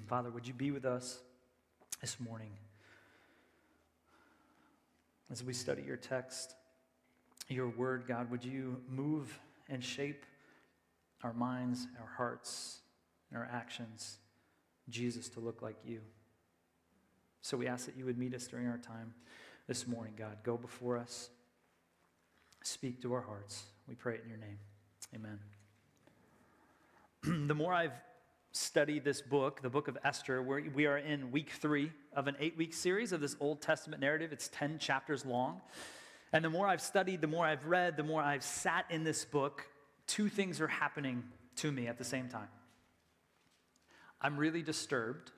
Father, would you be with us this morning as we study your text, your word, God? Would you move and shape our minds, our hearts, and our actions, Jesus, to look like you? So we ask that you would meet us during our time this morning, God. Go before us. Speak to our hearts. We pray it in your name. Amen. The more I've studied this book, the book of Esther, we are in week 3 of an 8-week series of this Old Testament narrative. It's 10 chapters long. And the more I've studied, the more I've read, the more I've sat in this book, 2 things are happening to me at the same time. I'm really disturbed,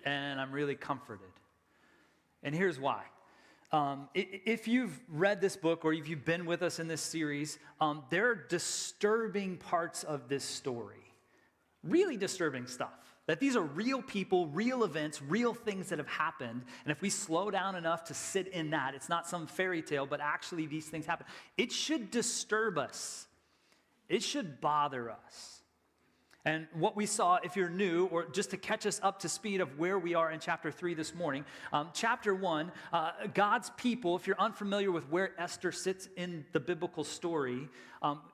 and I'm really comforted. And here's why. If you've read this book or if you've been with us in this series, there are disturbing parts of this story. Really disturbing stuff. That these are real people, real events, real things that have happened. And if we slow down enough to sit in that, it's not some fairy tale, but actually these things happen. It should disturb us. It should bother us. And what we saw, if you're new, or just to catch us up to speed of where we are in chapter 3 this morning, chapter 1, God's people, if you're unfamiliar with where Esther sits in the biblical story,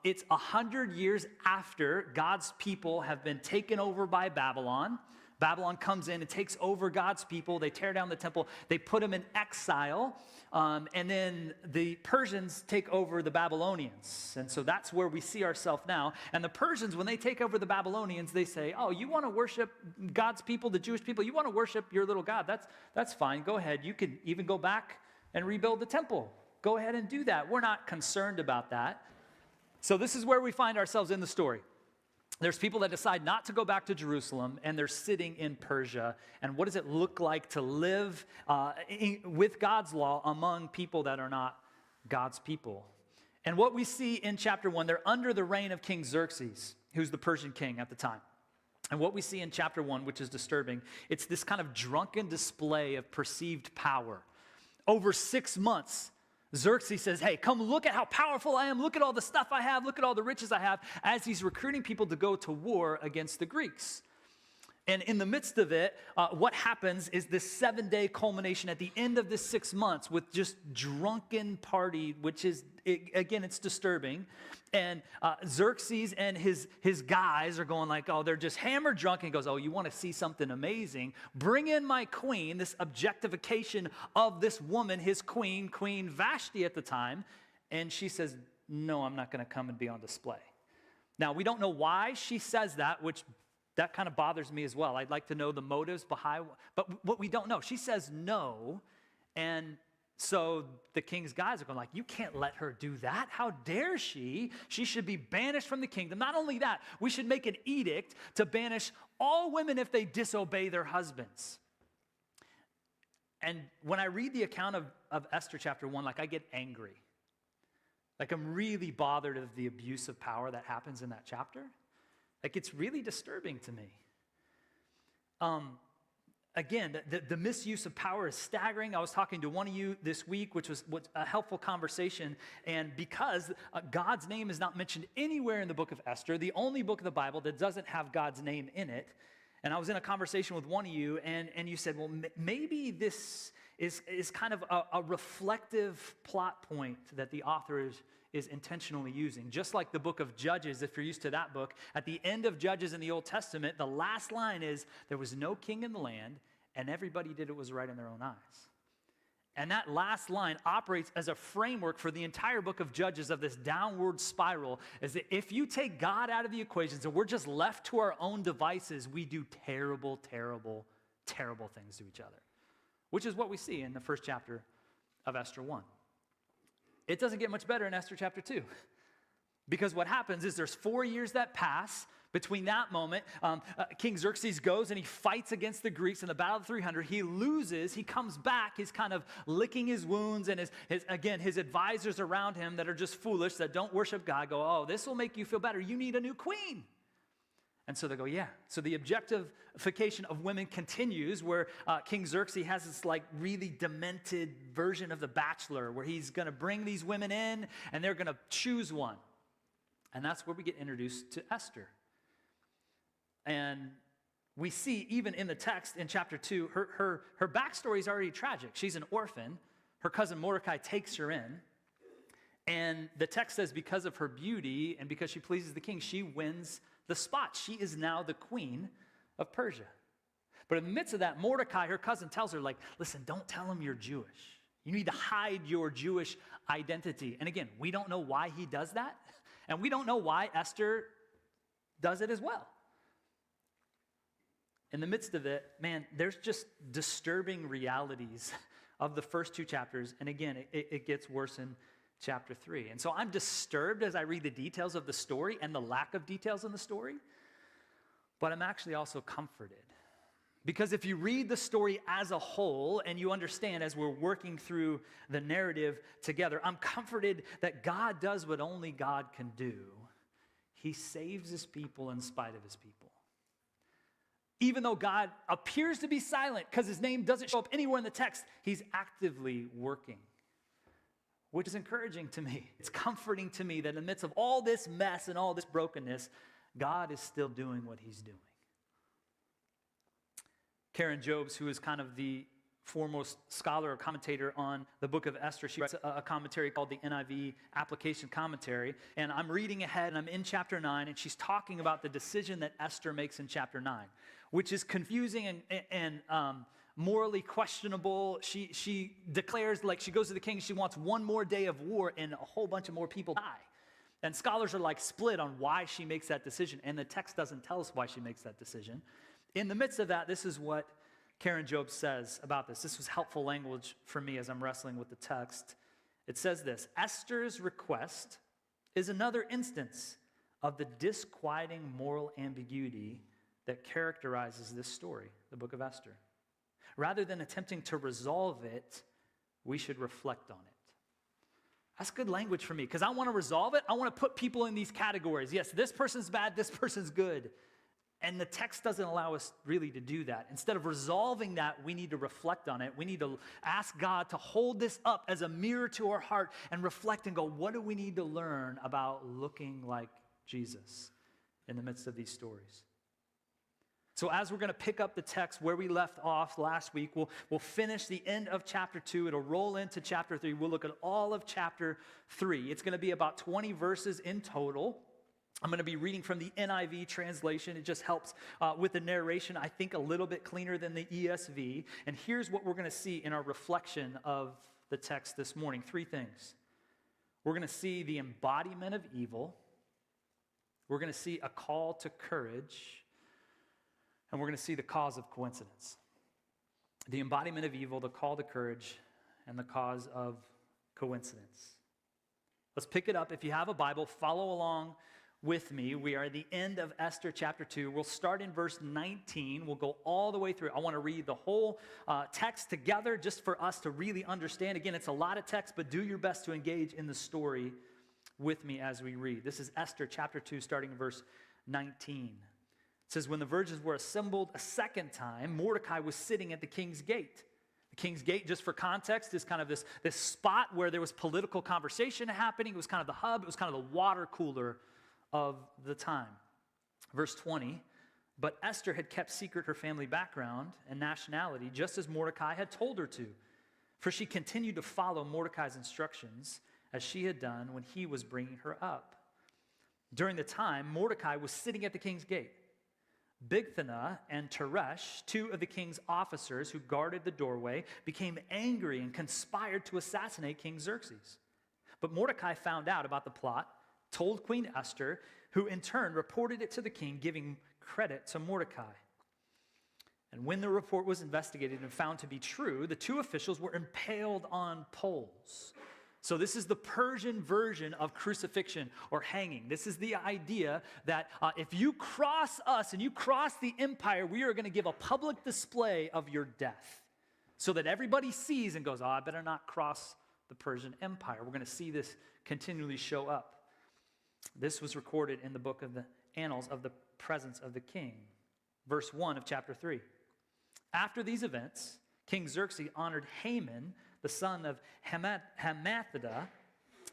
it's 100 years after God's people have been taken over by Babylon. Babylon comes in and takes over God's people. They tear down the temple. They put them in exile. And then the Persians take over the Babylonians. And so that's where we see ourselves now. And the Persians, when they take over the Babylonians, they say, oh, you want to worship God's people, the Jewish people? You want to worship your little God? That's fine. Go ahead. You can even go back and rebuild the temple. Go ahead and do that. We're not concerned about that. So this is where we find ourselves in the story. There's people that decide not to go back to Jerusalem, and they're sitting in Persia. And what does it look like to live with God's law among people that are not God's people? And what we see in chapter 1, they're under the reign of King Xerxes, who's the Persian king at the time. And what we see in chapter 1, which is disturbing, it's this kind of drunken display of perceived power. Over 6 months, Xerxes says, hey, come look at how powerful I am. Look at all the stuff I have. Look at all the riches I have, as he's recruiting people to go to war against the Greeks. And in the midst of it, what happens is this 7-day culmination at the end of this 6 months with just drunken party, which is, again, it's disturbing. And Xerxes and his guys are going like, oh, they're just hammered drunk. And he goes, oh, you want to see something amazing? Bring in my queen, this objectification of this woman, his queen, Queen Vashti at the time. And she says, no, I'm not going to come and be on display. Now, we don't know why she says that, which that kind of bothers me as well. I'd like to know the motives behind, but what we don't know. She says no, and so the king's guys are going like, you can't let her do that. How dare she? She should be banished from the kingdom. Not only that, we should make an edict to banish all women if they disobey their husbands. And when I read the account of Esther chapter 1, like I get angry. Like I'm really bothered of the abuse of power that happens in that chapter. Like, it's really disturbing to me. Again, the misuse of power is staggering. I was talking to one of you this week, which was a helpful conversation. And because God's name is not mentioned anywhere in the book of Esther, the only book of the Bible that doesn't have God's name in it, and I was in a conversation with one of you, and you said, well, maybe this is kind of a reflective plot point that the author is intentionally using. Just like the book of Judges, if you're used to that book, at the end of Judges in the Old Testament, the last line is, there was no king in the land, and everybody did what was right in their own eyes. And that last line operates as a framework for the entire book of Judges of this downward spiral, is that if you take God out of the equation, so we're just left to our own devices, we do terrible, terrible, terrible things to each other, which is what we see in the first chapter of Esther 1. It doesn't get much better in Esther chapter 2. Because what happens is there's 4 years that pass between that moment. King Xerxes goes and he fights against the Greeks in the Battle of 300. He loses. He comes back. He's kind of licking his wounds. And his advisors around him that are just foolish, that don't worship God, go, oh, this will make you feel better. You need a new queen. And so they go, yeah. So the objectification of women continues, where King Xerxes has this like really demented version of The Bachelor, where he's going to bring these women in and they're going to choose one. And that's where we get introduced to Esther. And We see even in the text in chapter 2, her backstory is already tragic. She's an orphan. Her cousin Mordecai takes her in. And the text says because of her beauty and because she pleases the king, she wins the spot. She is now the queen of Persia. But in the midst of that, Mordecai, her cousin, tells her, like, listen, don't tell him you're Jewish. You need to hide your Jewish identity. And again, we don't know why he does that. And we don't know why Esther does it as well. In the midst of it, man, there's just disturbing realities of the first 2 chapters. And again, it gets worse in chapter 3. And so I'm disturbed as I read the details of the story and the lack of details in the story. But I'm actually also comforted. Because if you read the story as a whole and you understand as we're working through the narrative together, I'm comforted that God does what only God can do. He saves his people in spite of his people. Even though God appears to be silent because his name doesn't show up anywhere in the text, he's actively working, which is encouraging to me. It's comforting to me that in the midst of all this mess and all this brokenness, God is still doing what he's doing. Karen Jobes, who is kind of the foremost scholar or commentator on the book of Esther, she writes a commentary called the NIV Application Commentary. And I'm reading ahead, and I'm in chapter 9, and she's talking about the decision that Esther makes in chapter 9, which is confusing and morally questionable. She declares, like, she goes to the king, she wants one more day of war, and a whole bunch of more people die. And scholars are like split on why she makes that decision, and the text doesn't tell us why she makes that decision. In the midst of that, this is what Karen Job says about this. This was helpful language for me as I'm wrestling with the text. It says this: Esther's request is another instance of the disquieting moral ambiguity that characterizes this story, the book of Esther. Rather than attempting to resolve it, we should reflect on it. That's good language for me because I want to resolve it. I want to put people in these categories. Yes, this person's bad, this person's good. And the text doesn't allow us really to do that. Instead of resolving that, we need to reflect on it. We need to ask God to hold this up as a mirror to our heart and reflect and go, what do we need to learn about looking like Jesus in the midst of these stories? So as we're going to pick up the text where we left off last week, we'll finish the end of chapter 2. It'll roll into chapter 3. We'll look at all of chapter 3. It's going to be about 20 verses in total. I'm going to be reading from the NIV translation. It just helps with the narration, I think, a little bit cleaner than the ESV. And here's what we're going to see in our reflection of the text this morning. 3 things. We're going to see the embodiment of evil. We're going to see a call to courage. And we're going to see the cause of coincidence. The embodiment of evil, the call to courage, and the cause of coincidence. Let's pick it up. If you have a Bible, follow along with me. We are at the end of Esther chapter 2. We'll start in verse 19. We'll go all the way through. I want to read the whole text together just for us to really understand. Again, it's a lot of text, but do your best to engage in the story with me as we read. This is Esther chapter 2, starting in verse 19. It says, when the virgins were assembled a second time, Mordecai was sitting at the king's gate. The king's gate, just for context, is kind of this spot where there was political conversation happening. It was kind of the hub. It was kind of the water cooler of the time. Verse 20, but Esther had kept secret her family background and nationality, just as Mordecai had told her to, for she continued to follow Mordecai's instructions as she had done when he was bringing her up. During the time, Mordecai was sitting at the king's gate. Bigthana and Teresh, 2 of the king's officers who guarded the doorway, became angry and conspired to assassinate King Xerxes. But Mordecai found out about the plot, told Queen Esther, who in turn reported it to the king, giving credit to Mordecai. And when the report was investigated and found to be true, the 2 officials were impaled on poles. So this is the Persian version of crucifixion or hanging. This is the idea that if you cross us and you cross the empire, we are going to give a public display of your death so that everybody sees and goes, I better not cross the Persian Empire. We're going to see this continually show up. This was recorded in the book of the Annals of the Presence of the King. Verse 1 of chapter 3. After these events, King Xerxes honored Haman, the son of Hammedatha,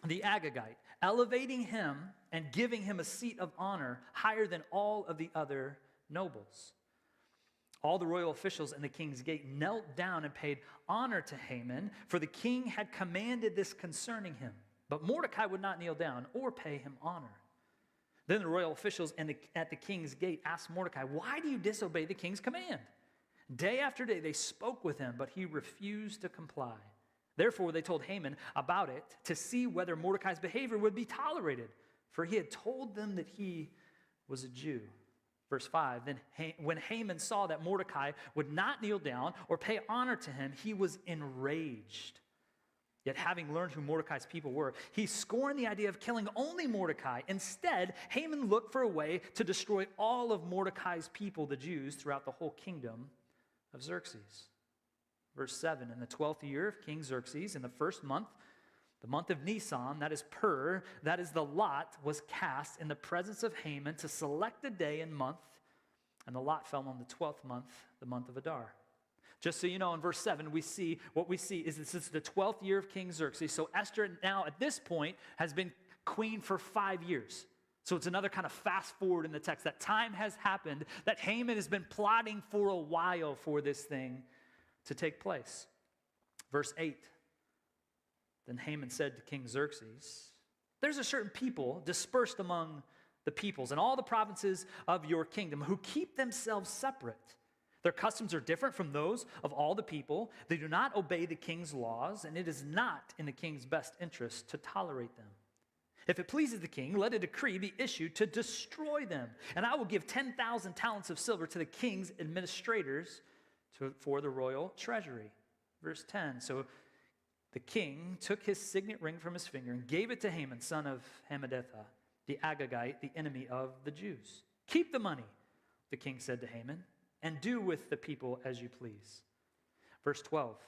the Agagite, elevating him and giving him a seat of honor higher than all of the other nobles. All the royal officials in the king's gate knelt down and paid honor to Haman, for the king had commanded this concerning him. But Mordecai would not kneel down or pay him honor. Then the royal officials at the king's gate asked Mordecai, "Why do you disobey the king's command?" Day after day they spoke with him, but he refused to comply. Therefore they told Haman about it to see whether Mordecai's behavior would be tolerated, for he had told them that he was a Jew. Verse 5, then when Haman saw that Mordecai would not kneel down or pay honor to him, he was enraged. Yet having learned who Mordecai's people were, he scorned the idea of killing only Mordecai. Instead, Haman looked for a way to destroy all of Mordecai's people, the Jews, throughout the whole kingdom of Xerxes. Verse 7, in the 12th year of King Xerxes, in the first month, the month of Nisan, that is Pur, that is the lot, was cast in the presence of Haman to select a day and month, and the lot fell on the 12th month, the month of Adar. Just so you know, in verse 7, what we see is this is the 12th year of King Xerxes. So Esther now at this point has been queen for 5 years. So it's another kind of fast forward in the text. That time has happened, that Haman has been plotting for a while for this thing to take place. Verse 8, then Haman said to King Xerxes, "There's a certain people dispersed among the peoples in all the provinces of your kingdom who keep themselves separate. Their customs are different from those of all the people. They do not obey the king's laws, and it is not in the king's best interest to tolerate them. If it pleases the king, let a decree be issued to destroy them, and I will give 10,000 talents of silver to the king's administrators for the royal treasury." Verse 10, so the king took his signet ring from his finger and gave it to Haman, son of Hammedatha, the Agagite, the enemy of the Jews. "Keep the money," the king said to Haman, "and do with the people as you please." Verse 12,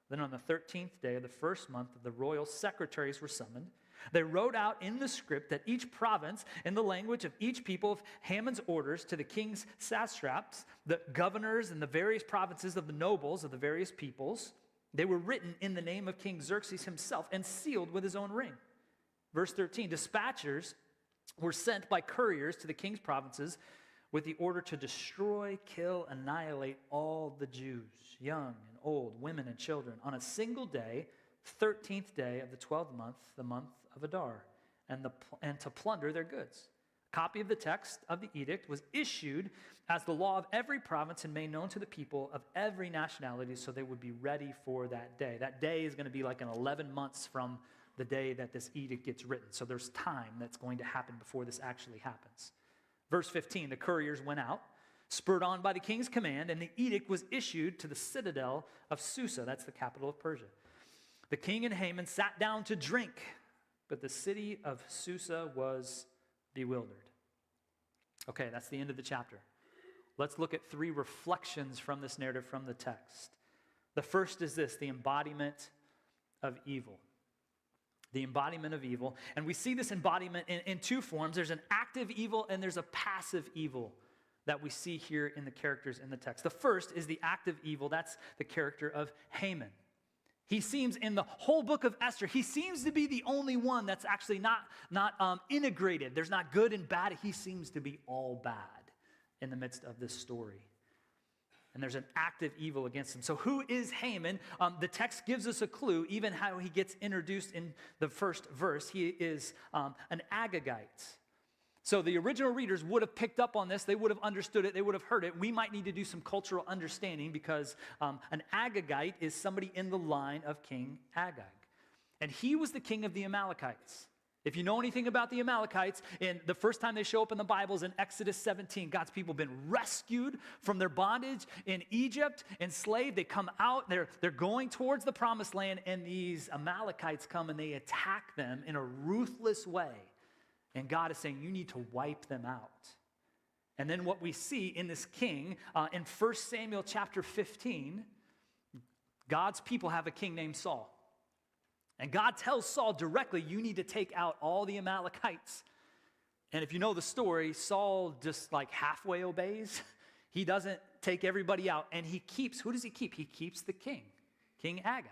then on the 13th day of the first month the royal secretaries were summoned. They wrote out in the script that each province in the language of each people of Haman's orders to the king's satraps, the governors and the various provinces of the nobles of the various peoples. They were written in the name of King Xerxes himself and sealed with his own ring. Verse 13, dispatchers were sent by couriers to the king's provinces with the order to destroy, kill, annihilate all the Jews, young and old, women and children, on a single day, 13th day of the 12th month, the month of Adar, and to plunder their goods. A copy of the text of the edict was issued as the law of every province and made known to the people of every nationality so they would be ready for that day. That day is going to be like 11 months from the day that this edict gets written. So there's time that's going to happen before this actually happens. Verse 15, the couriers went out, spurred on by the king's command, and the edict was issued to the citadel of Susa. That's the capital of Persia. The king and Haman sat down to drink, but the city of Susa was bewildered. Okay, that's the end of the chapter. Let's look at 3 reflections from this narrative from the text. The first is this, the embodiment of evil. The embodiment of evil. And we see this embodiment in 2 forms. There's an active evil and there's a passive evil that we see here in the characters in the text. The first is the active evil. That's the character of Haman. He seems, in the whole book of Esther, he seems to be the only one that's actually not integrated. There's not good and bad. He seems to be all bad in the midst of this story. And there's an active evil against him. So who is Haman? The text gives us a clue, even how he gets introduced in the first verse. He is an Agagite. So the original readers would have picked up on this. They would have understood it. They would have heard it. We might need to do some cultural understanding because an Agagite is somebody in the line of King Agag. And he was the king of the Amalekites. If you know anything about the Amalekites, in the first time they show up in the Bible is in Exodus 17. God's people have been rescued from their bondage in Egypt, enslaved. They come out, they're going towards the promised land, and these Amalekites come and they attack them in a ruthless way. And God is saying, you need to wipe them out. And then what we see in this king, in 1 Samuel chapter 15, God's people have a king named Saul. And God tells Saul directly, you need to take out all the Amalekites. And if you know the story, Saul just like halfway obeys. He doesn't take everybody out. And he keeps, who does he keep? He keeps the king, King Agag.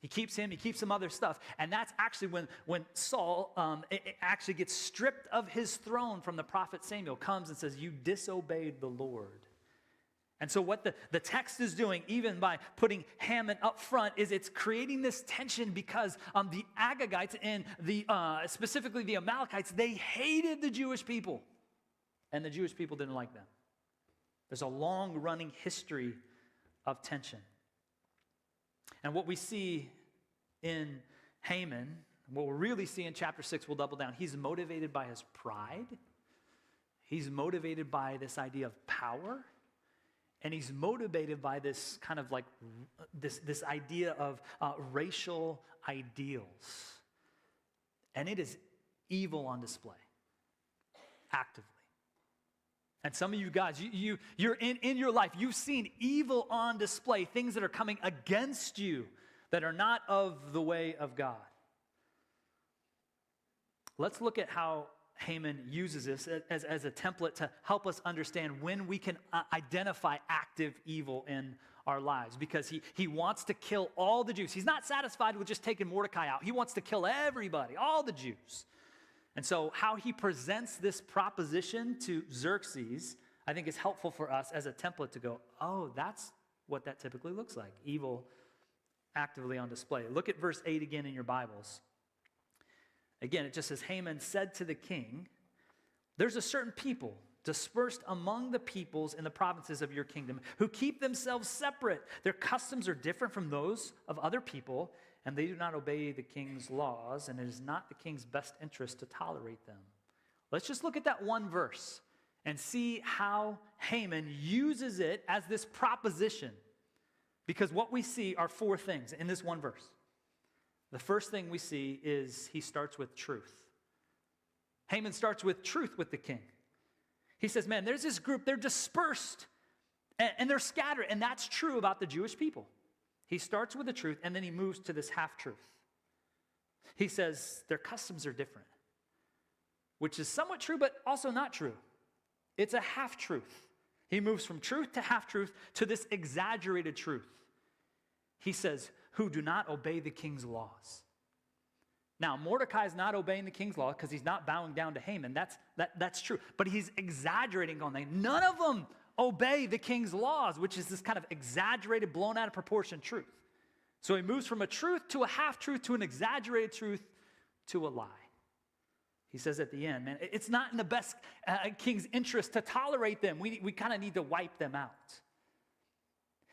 He keeps him, he keeps some other stuff. And that's actually when Saul it actually gets stripped of his throne from the prophet Samuel, comes and says, you disobeyed the Lord. And so what the text is doing, even by putting Haman up front, is it's creating this tension because the Agagites and specifically the Amalekites, they hated the Jewish people. And the Jewish people didn't like them. There's a long-running history of tension. And what we see in Haman, what we'll really see in chapter 6, we'll double down. He's motivated by his pride. He's motivated by this idea of power. And he's motivated by this kind of like this idea of racial ideals. And it is evil on display, actively. And some of you guys, you're in your life, you've seen evil on display, things that are coming against you that are not of the way of God. Let's look at how Haman uses this as a template to help us understand when we can identify active evil in our lives, because he wants to kill all the Jews. He's not satisfied with just taking Mordecai out. He wants to kill everybody, all the Jews. And so how he presents this proposition to Xerxes, I think is helpful for us as a template to go, oh, that's what that typically looks like, evil actively on display. Look at verse 8 again in your Bibles. Again, it just says, Haman said to the king, there's a certain people dispersed among the peoples in the provinces of your kingdom who keep themselves separate. Their customs are different from those of other people, and they do not obey the king's laws, and it is not the king's best interest to tolerate them. Let's just look at that one verse and see how Haman uses it as this proposition. Because what we see are four things in this one verse. The first thing we see is he starts with truth. Haman starts with truth with the king. He says, man, there's this group, they're dispersed, and they're scattered, and that's true about the Jewish people. He starts with the truth, and then he moves to this half-truth. He says their customs are different, which is somewhat true, but also not true. It's a half-truth. He moves from truth to half-truth to this exaggerated truth. He says, who do not obey the king's laws. Now, Mordecai is not obeying the king's law because he's not bowing down to Haman. That's true. But he's exaggerating on them. None of them obey the king's laws, which is this kind of exaggerated, blown out of proportion truth. So he moves from a truth to a half-truth to an exaggerated truth to a lie. He says at the end, man, it's not in the best king's interest to tolerate them. We kind of need to wipe them out.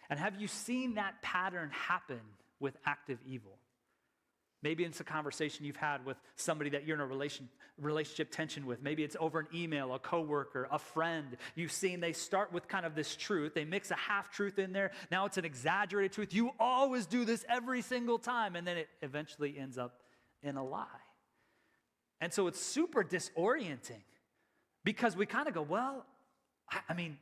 And have you seen that pattern happen with active evil? Maybe it's a conversation you've had with somebody that you're in a relationship tension with. Maybe it's over an email, a coworker, a friend. You've seen they start with kind of this truth. They mix a half-truth in there. Now it's an exaggerated truth. You always do this every single time. And then it eventually ends up in a lie. And so it's super disorienting because we kind of go, well, I mean,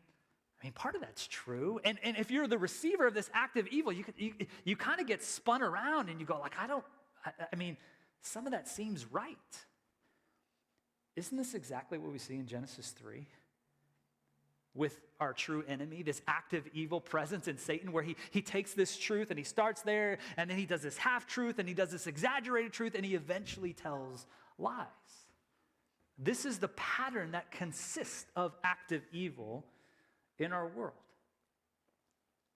part of that's true. And if you're the receiver of this active evil, you kind of get spun around and you go like, some of that seems right. Isn't this exactly what we see in Genesis 3? With our true enemy, this active evil presence in Satan, where he takes this truth and he starts there, and then he does this half-truth and he does this exaggerated truth, and he eventually tells lies. This is the pattern that consists of active evil in our world.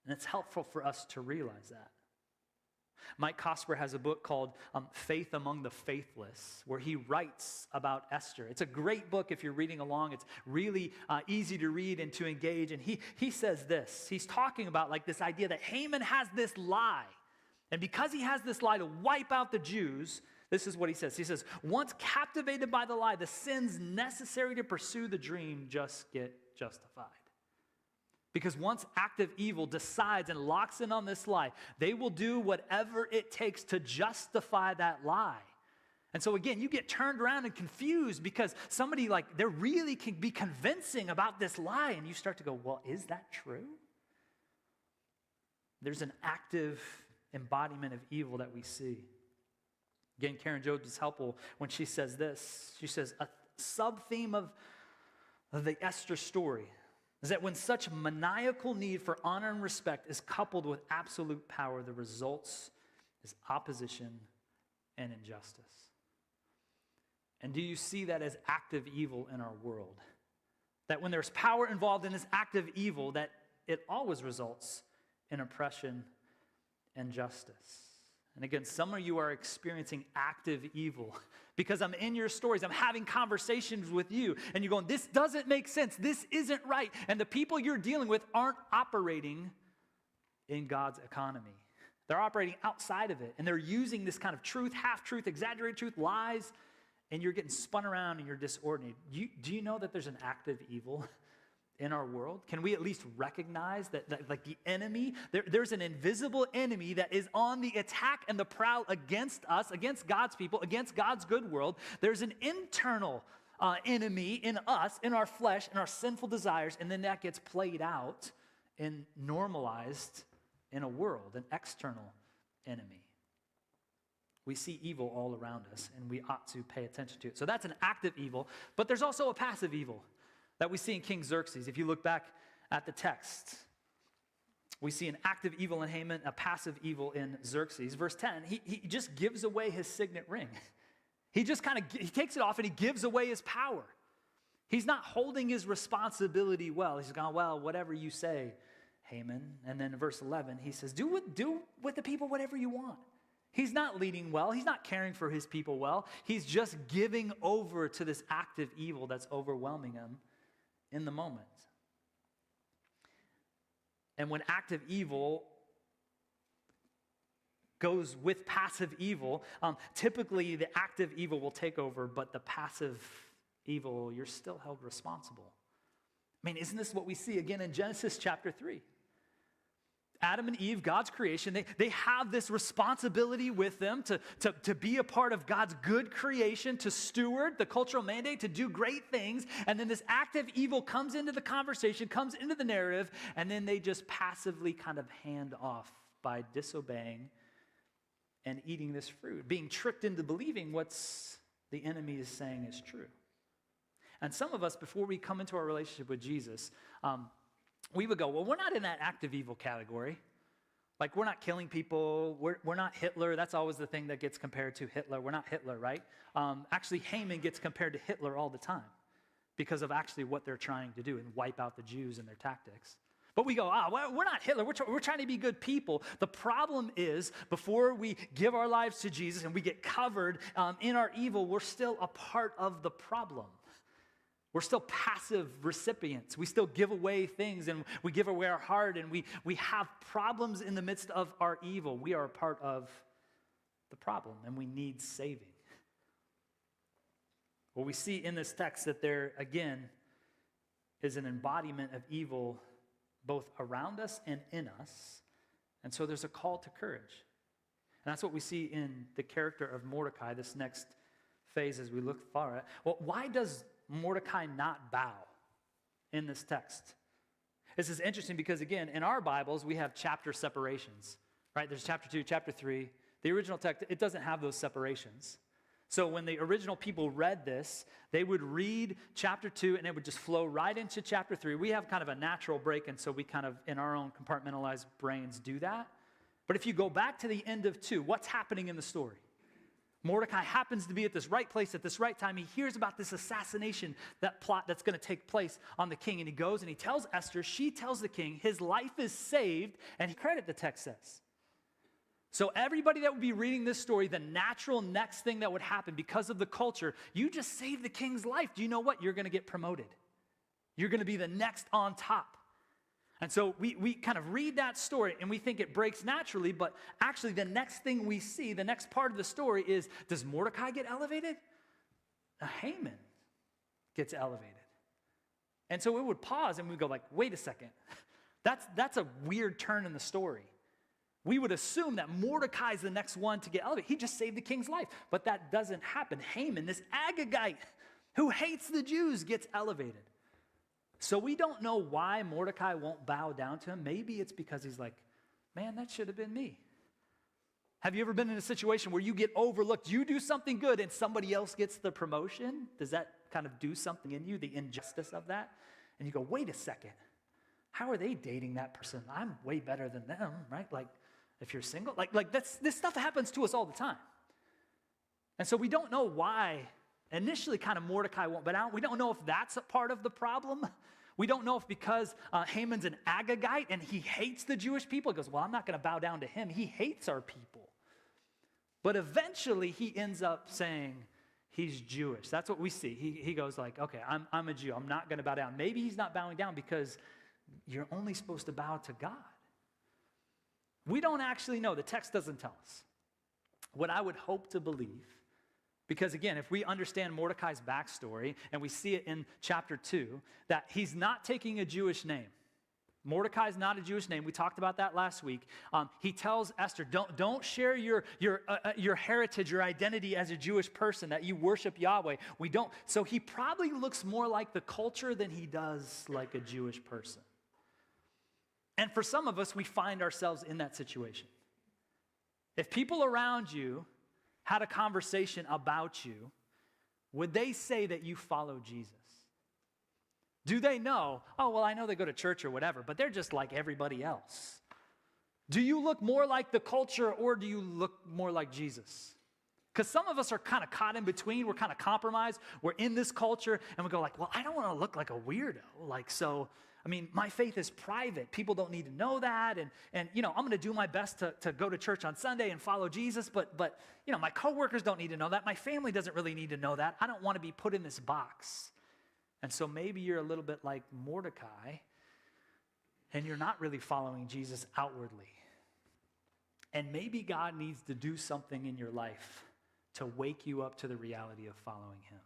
And it's helpful for us to realize that. Mike Cosper has a book called Faith Among the Faithless, where he writes about Esther. It's a great book if you're reading along. It's really easy to read and to engage. And he says this. He's talking about like this idea that Haman has this lie. And because he has this lie to wipe out the Jews, this is what he says. He says, once captivated by the lie, the sins necessary to pursue the dream just get justified. Because once active evil decides and locks in on this lie, they will do whatever it takes to justify that lie. And so again, you get turned around and confused because somebody they really can be convincing about this lie, and you start to go, well, is that true? There's an active embodiment of evil that we see. Again, Karen Jones is helpful when she says this. She says, a sub-theme of the Esther story is that when such maniacal need for honor and respect is coupled with absolute power, the results is opposition and injustice. And do you see that as active evil in our world? That when there's power involved in this active evil, that it always results in oppression and justice. And again, some of you are experiencing active evil because I'm in your stories. I'm having conversations with you, and you're going, this doesn't make sense. This isn't right. And the people you're dealing with aren't operating in God's economy. They're operating outside of it, and they're using this kind of truth, half-truth, exaggerated truth, lies, and you're getting spun around and you're disordinate. Do you know that there's an active evil in our world? Can we at least recognize that like the enemy, there's an invisible enemy that is on the attack and the prowl against us, against God's people, against God's good world? There's an internal enemy in us, in our flesh, in our sinful desires, and then that gets played out and normalized in a world, an external enemy. We see evil all around us, and we ought to pay attention to it. So that's an active evil, but there's also a passive evil that we see in King Xerxes. If you look back at the text, we see an active evil in Haman, a passive evil in Xerxes. Verse 10, he just gives away his signet ring. He just he takes it off and he gives away his power. He's not holding his responsibility well. He's going, well, whatever you say, Haman. And then in verse 11, he says, do with the people whatever you want. He's not leading well. He's not caring for his people well. He's just giving over to this active evil that's overwhelming him in the moment. And when active evil goes with passive evil, typically the active evil will take over, but the passive evil, you're still held responsible. I mean, isn't this what we see again in Genesis chapter 3? Adam and Eve, God's creation, they have this responsibility with them to be a part of God's good creation, to steward the cultural mandate, to do great things. And then this active evil comes into the conversation, comes into the narrative, and then they just passively kind of hand off by disobeying and eating this fruit, being tricked into believing what's the enemy is saying is true. And some of us, before we come into our relationship with Jesus, we would go, well, we're not in that active evil category. Like, we're not killing people. We're not Hitler. That's always the thing that gets compared to Hitler. We're not Hitler, right? Actually, Haman gets compared to Hitler all the time because of actually what they're trying to do and wipe out the Jews and their tactics. But we go, well, we're not Hitler. We're trying to be good people. The problem is, before we give our lives to Jesus and we get covered in our evil, we're still a part of the problem. We're still passive recipients. We still give away things, and we give away our heart, and we have problems in the midst of our evil. We are a part of the problem, and we need saving. Well, we see in this text that there, again, is an embodiment of evil both around us and in us. And so there's a call to courage. And that's what we see in the character of Mordecai, this next phase as we look far at. Well, why does Mordecai not bow in this text? This is interesting because, again, in our Bibles, we have chapter separations, right? There's chapter 2, chapter 3. The original text, it doesn't have those separations. So when the original people read this, they would read chapter 2, and it would just flow right into chapter 3. We have kind of a natural break, and so we kind of, in our own compartmentalized brains, do that. But if you go back to the end of 2, what's happening in the story? Mordecai happens to be at this right place at this right time. He hears about this assassination, that plot that's going to take place on the king. And he goes and he tells Esther, she tells the king, his life is saved. And credit, the text says. So everybody that would be reading this story, the natural next thing that would happen because of the culture, you just saved the king's life. Do you know what? You're going to get promoted. You're going to be the next on top. And so we kind of read that story and we think it breaks naturally, but actually the next thing we see, the next part of the story is, does Mordecai get elevated? Haman gets elevated. And so it would pause and we'd go like, wait a second, that's a weird turn in the story. We would assume that Mordecai is the next one to get elevated. He just saved the king's life, but that doesn't happen. Haman, this Agagite who hates the Jews, gets elevated. So we don't know why Mordecai won't bow down to him. Maybe it's because he's like, man, that should have been me. Have you ever been in a situation where you get overlooked, you do something good, and somebody else gets the promotion? Does that kind of do something in you, the injustice of that? And you go, wait a second, how are they dating that person? I'm way better than them, right? Like, if you're single, this stuff happens to us all the time. And so we don't know why initially kind of Mordecai won't bow down. We don't know if that's a part of the problem We don't know if because Haman's an Agagite and he hates the Jewish people, he goes, well, I'm not going to bow down to him. He hates our people. But eventually he ends up saying he's Jewish. That's what we see. He goes like, okay, I'm a Jew. I'm not going to bow down. Maybe he's not bowing down because you're only supposed to bow to God. We don't actually know. The text doesn't tell us. What I would hope to believe, because again, if we understand Mordecai's backstory, and we see it in chapter 2, that he's not taking a Jewish name. Mordecai is not a Jewish name. We talked about that last week. He tells Esther, don't share your heritage, your identity as a Jewish person, that you worship Yahweh. We don't. So he probably looks more like the culture than he does like a Jewish person. And for some of us, we find ourselves in that situation. If people around you had a conversation about you, would they say that you follow Jesus? Do they know, oh, well, I know they go to church or whatever, but they're just like everybody else? Do you look more like the culture or do you look more like Jesus? Because some of us are kind of caught in between. We're kind of compromised. We're in this culture and we go like, well, I don't want to look like a weirdo. My faith is private. People don't need to know that. And I'm going to do my best to go to church on Sunday and follow Jesus. But my coworkers don't need to know that. My family doesn't really need to know that. I don't want to be put in this box. And so maybe you're a little bit like Mordecai and you're not really following Jesus outwardly. And maybe God needs to do something in your life to wake you up to the reality of following him,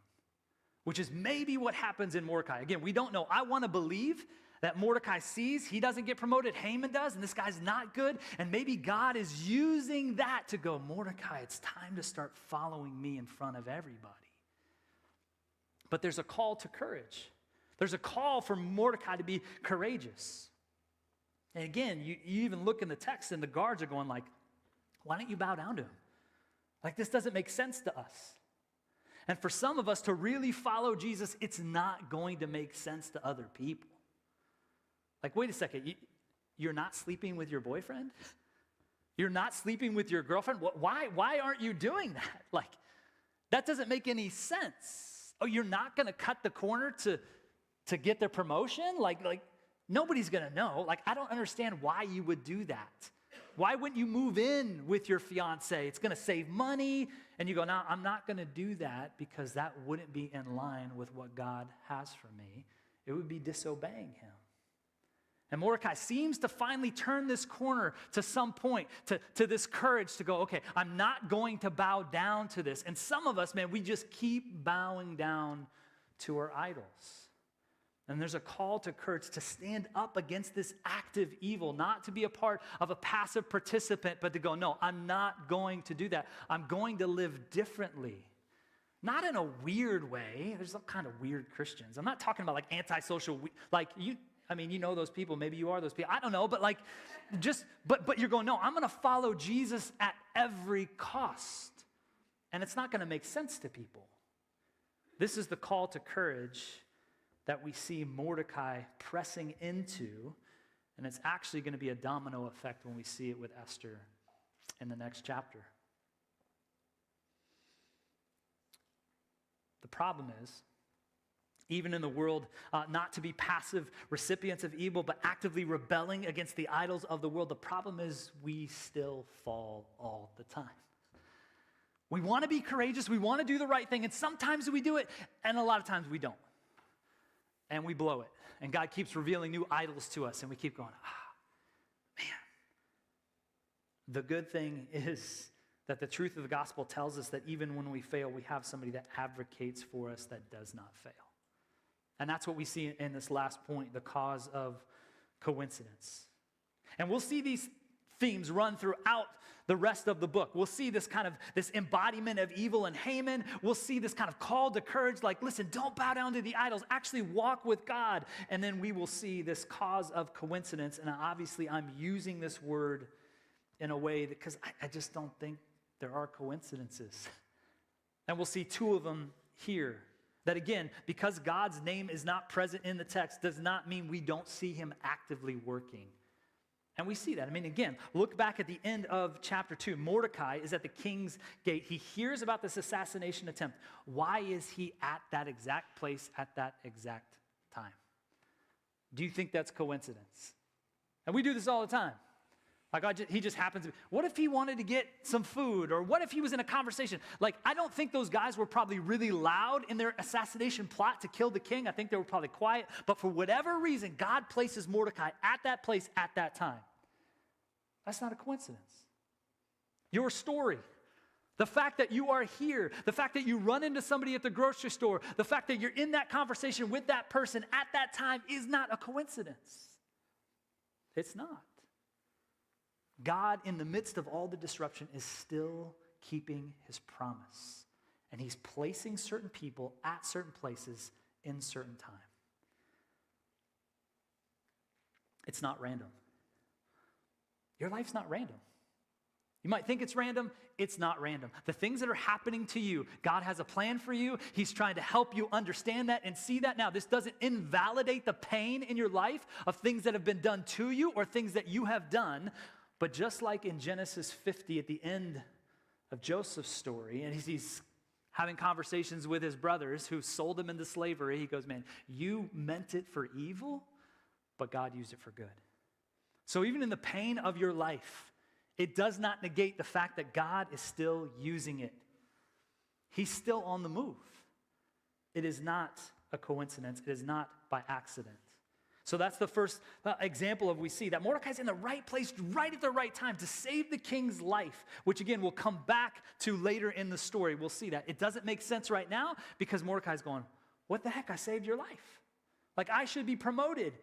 which is maybe what happens in Mordecai. Again, we don't know. I want to believe that Mordecai sees he doesn't get promoted, Haman does, and this guy's not good. And maybe God is using that to go, Mordecai, it's time to start following me in front of everybody. But there's a call to courage. There's a call for Mordecai to be courageous. And again, you even look in the text and the guards are going like, why don't you bow down to him? Like, this doesn't make sense to us. And for some of us to really follow Jesus, it's not going to make sense to other people. Like, wait a second, you're not sleeping with your boyfriend? You're not sleeping with your girlfriend? Why aren't you doing that? Like, that doesn't make any sense. Oh, you're not going to cut the corner to get their promotion? Like nobody's going to know. Like, I don't understand why you would do that. Why wouldn't you move in with your fiance? It's going to save money. And you go, no, I'm not going to do that because that wouldn't be in line with what God has for me. It would be disobeying him. And Mordecai seems to finally turn this corner to some point, to this courage to go, okay, I'm not going to bow down to this. And some of us, man, we just keep bowing down to our idols. And there's a call to courage to stand up against this active evil, not to be a part of a passive participant, but to go, no, I'm not going to do that. I'm going to live differently. Not in a weird way. There's some kind of weird Christians. I'm not talking about like antisocial, like you know those people. Maybe you are those people. I don't know, but but you're going, no, I'm going to follow Jesus at every cost. And it's not going to make sense to people. This is the call to courage that we see Mordecai pressing into, and it's actually going to be a domino effect when we see it with Esther in the next chapter. The problem is, even in the world, not to be passive recipients of evil, but actively rebelling against the idols of the world, the problem is we still fall all the time. We want to be courageous, we want to do the right thing, and sometimes we do it, and a lot of times we don't. And we blow it. And God keeps revealing new idols to us, and we keep going, man. The good thing is that the truth of the gospel tells us that even when we fail, we have somebody that advocates for us that does not fail. And that's what we see in this last point, the cause of coincidence. And we'll see these themes run throughout the rest of the book. We'll see this embodiment of evil in Haman. We'll see this kind of call to courage, like, listen, don't bow down to the idols. Actually walk with God. And then we will see this cause of coincidence. And obviously I'm using this word in a way that, because I just don't think there are coincidences. And we'll see two of them here. That again, because God's name is not present in the text, does not mean we don't see him actively working. And we see that. Again, look back at the end of chapter 2. Mordecai is at the king's gate. He hears about this assassination attempt. Why is he at that exact place at that exact time? Do you think that's coincidence? And we do this all the time. Like, he just happens to be. What if he wanted to get some food? Or what if he was in a conversation? Like, I don't think those guys were probably really loud in their assassination plot to kill the king. I think they were probably quiet. But for whatever reason, God places Mordecai at that place at that time. That's not a coincidence. Your story, the fact that you are here, the fact that you run into somebody at the grocery store, the fact that you're in that conversation with that person at that time is not a coincidence. It's not. God, in the midst of all the disruption, is still keeping his promise. And he's placing certain people at certain places in certain time. It's not random. Your life's not random. You might think it's random. It's not random. The things that are happening to you, God has a plan for you. He's trying to help you understand that and see that. Now, this doesn't invalidate the pain in your life of things that have been done to you or things that you have done. But just like in Genesis 50 at the end of Joseph's story, and he's having conversations with his brothers who sold him into slavery, he goes, man, you meant it for evil, but God used it for good. So even in the pain of your life, it does not negate the fact that God is still using it. He's still on the move. It is not a coincidence. It is not by accident. So that's the first example of we see that Mordecai's in the right place, right at the right time to save the king's life, which again, we'll come back to later in the story. We'll see that. It doesn't make sense right now because Mordecai's going, what the heck? I saved your life. Like, I should be promoted.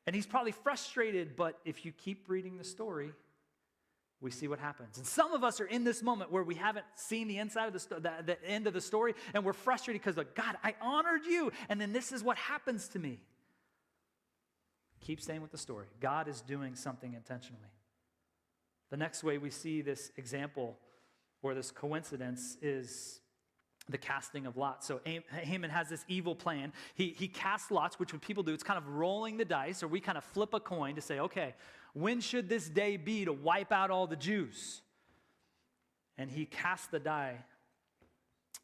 And he's probably frustrated, but if you keep reading the story, we see what happens. And some of us are in this moment where we haven't seen the inside of the end of the story, and we're frustrated because, like, God, I honored you, and then this is what happens to me. Keep staying with the story. God is doing something intentionally. The next way we see this example or this coincidence is the casting of lots. So Haman has this evil plan. He casts lots, which when people do, it's kind of rolling the dice, or we kind of flip a coin to say, okay, when should this day be to wipe out all the Jews? And he casts the die,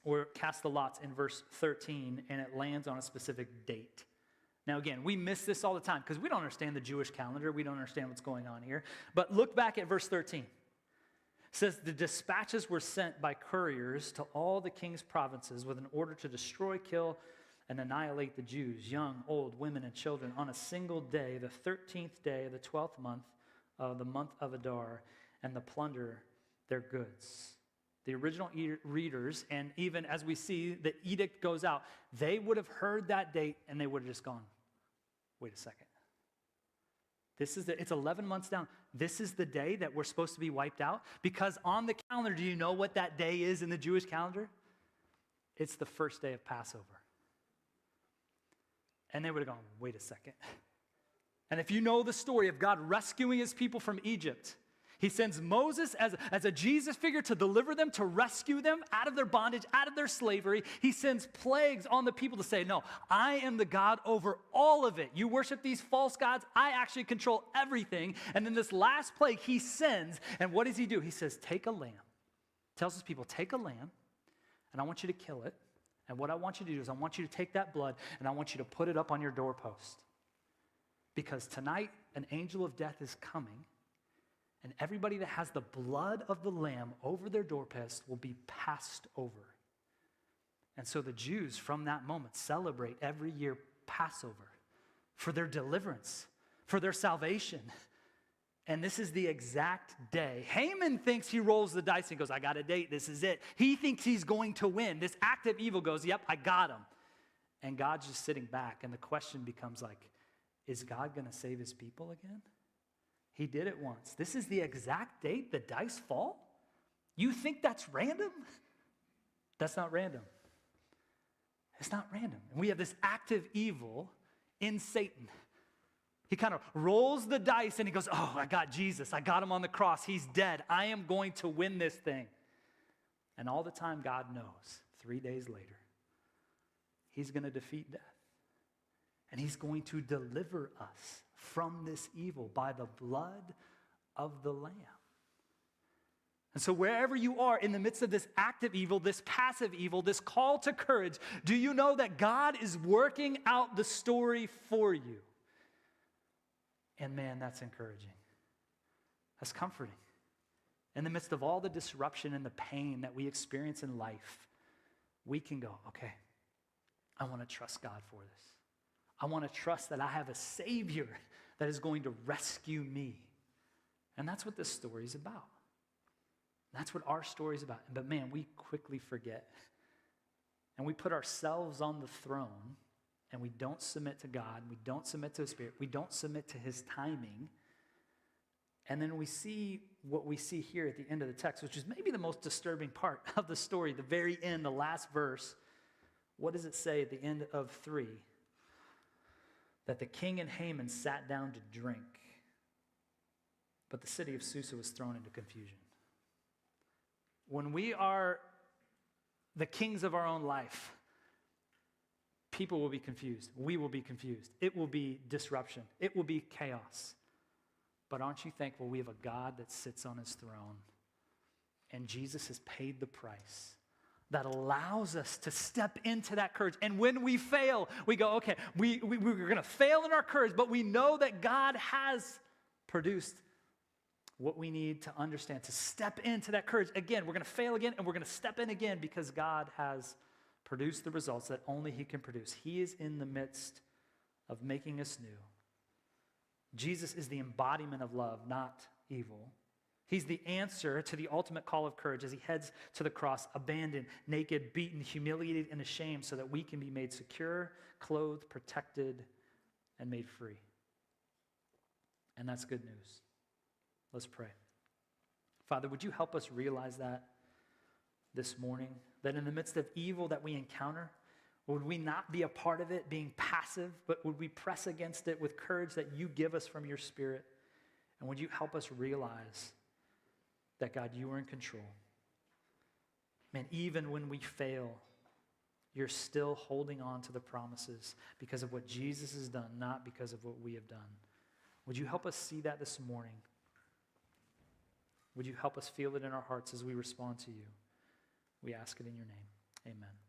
or casts the lots in verse 13, and it lands on a specific date. Now, again, we miss this all the time because we don't understand the Jewish calendar. We don't understand what's going on here. But look back at verse 13. It says, the dispatches were sent by couriers to all the king's provinces with an order to destroy, kill, and annihilate the Jews, young, old, women, and children, on a single day, the 13th day of the 12th month of the month of Adar, and to plunder their goods. The original readers, and even as we see the edict goes out, they would have heard that date and they would have just gone, wait a second. It's 11 months down. This is the day that we're supposed to be wiped out? Because on the calendar, do you know what that day is in the Jewish calendar? It's the first day of Passover. And they would have gone, wait a second. And if you know the story of God rescuing his people from Egypt, he sends Moses as a Jesus figure to deliver them, to rescue them out of their bondage, out of their slavery. He sends plagues on the people to say, no, I am the God over all of it. You worship these false gods. I actually control everything. And then this last plague he sends, and what does he do? He says, take a lamb. Tells his people, take a lamb, and I want you to kill it. And what I want you to do is I want you to take that blood, and I want you to put it up on your doorpost. Because tonight, an angel of death is coming, and everybody that has the blood of the lamb over their doorpost will be passed over. And so the Jews from that moment celebrate every year Passover for their deliverance, for their salvation. And this is the exact day. Haman thinks he rolls the dice and goes, I got a date, this is it. He thinks he's going to win. This act of evil goes, yep, I got him. And God's just sitting back, and the question becomes like, is God going to save his people again? He did it once. This is the exact date the dice fall? You think that's random? That's not random. It's not random. And we have this active evil in Satan. He kind of rolls the dice and he goes, oh, I got Jesus. I got him on the cross. He's dead. I am going to win this thing. And all the time God knows, 3 days later, he's going to defeat death. And he's going to deliver us from this evil by the blood of the Lamb. And so wherever you are in the midst of this active evil, this passive evil, this call to courage, do you know that God is working out the story for you? And man, that's encouraging. That's comforting. In the midst of all the disruption and the pain that we experience in life, we can go, okay, I want to trust God for this. I want to trust that I have a Savior that is going to rescue me. And that's what this story is about. That's what our story is about. But man, we quickly forget. And we put ourselves on the throne, and we don't submit to God. We don't submit to His Spirit. We don't submit to His timing. And then we see what we see here at the end of the text, which is maybe the most disturbing part of the story, the very end, the last verse. What does it say at the end of 3? That the king and Haman sat down to drink, but the city of Susa was thrown into confusion. When we are the kings of our own life, people will be confused. We will be confused. It will be disruption. It will be chaos. But aren't you thankful we have a God that sits on His throne, and Jesus has paid the price that allows us to step into that courage. And when we fail, we go, okay, we're going to fail in our courage, but we know that God has produced what we need to understand, to step into that courage. Again, we're going to fail again, and we're going to step in again because God has produced the results that only He can produce. He is in the midst of making us new. Jesus is the embodiment of love, not evil. He's the answer to the ultimate call of courage as He heads to the cross, abandoned, naked, beaten, humiliated, and ashamed so that we can be made secure, clothed, protected, and made free. And that's good news. Let's pray. Father, would you help us realize that this morning? That in the midst of evil that we encounter, would we not be a part of it being passive, but would we press against it with courage that you give us from your Spirit? And would you help us realize that, God, you are in control? Man, even when we fail, you're still holding on to the promises because of what Jesus has done, not because of what we have done. Would you help us see that this morning? Would you help us feel it in our hearts as we respond to you? We ask it in your name. Amen.